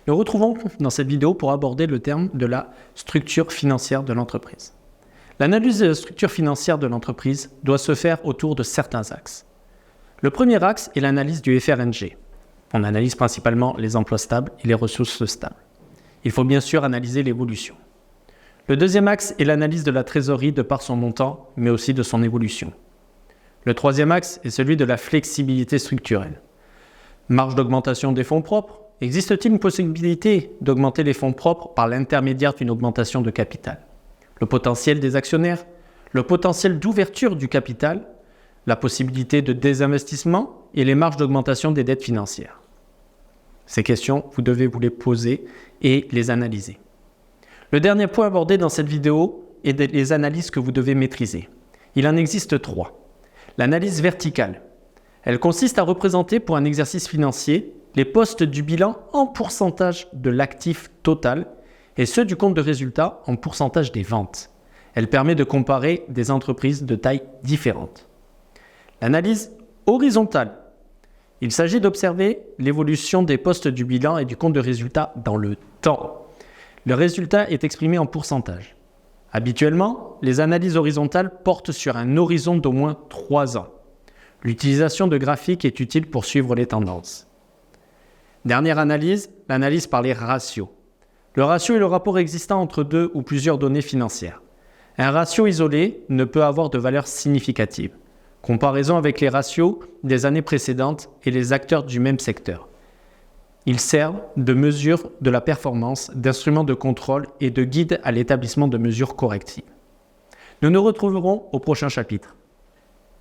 Nous retrouvons dans cette vidéo pour aborder le terme de la structure financière de l'entreprise. L'analyse de la structure financière de l'entreprise doit se faire autour de certains axes. Le premier axe est l'analyse du FRNG. On analyse principalement les emplois stables et les ressources stables. Il faut bien sûr analyser l'évolution. Le deuxième axe est l'analyse de la trésorerie de par son montant, mais aussi de son évolution. Le troisième axe est celui de la flexibilité structurelle. Marge d'augmentation des fonds propres. Existe-t-il une possibilité d'augmenter les fonds propres par l'intermédiaire d'une augmentation de capital? Le potentiel des actionnaires, le potentiel d'ouverture du capital, la possibilité de désinvestissement et les marges d'augmentation des dettes financières. Ces questions, vous devez vous les poser et les analyser. Le dernier point abordé dans cette vidéo est les analyses que vous devez maîtriser. Il en existe 3. L'analyse verticale. Elle consiste à représenter pour un exercice financier les postes du bilan en pourcentage de l'actif total et ceux du compte de résultat en pourcentage des ventes. Elle permet de comparer des entreprises de tailles différentes. L'analyse horizontale. Il s'agit d'observer l'évolution des postes du bilan et du compte de résultat dans le temps. Le résultat est exprimé en pourcentage. Habituellement, les analyses horizontales portent sur un horizon d'au moins 3 ans. L'utilisation de graphiques est utile pour suivre les tendances. Dernière analyse, l'analyse par les ratios. Le ratio est le rapport existant entre deux ou plusieurs données financières. Un ratio isolé ne peut avoir de valeur significative. Comparaison avec les ratios des années précédentes et les acteurs du même secteur. Ils servent de mesure de la performance, d'instruments de contrôle et de guide à l'établissement de mesures correctives. Nous nous retrouverons au prochain chapitre.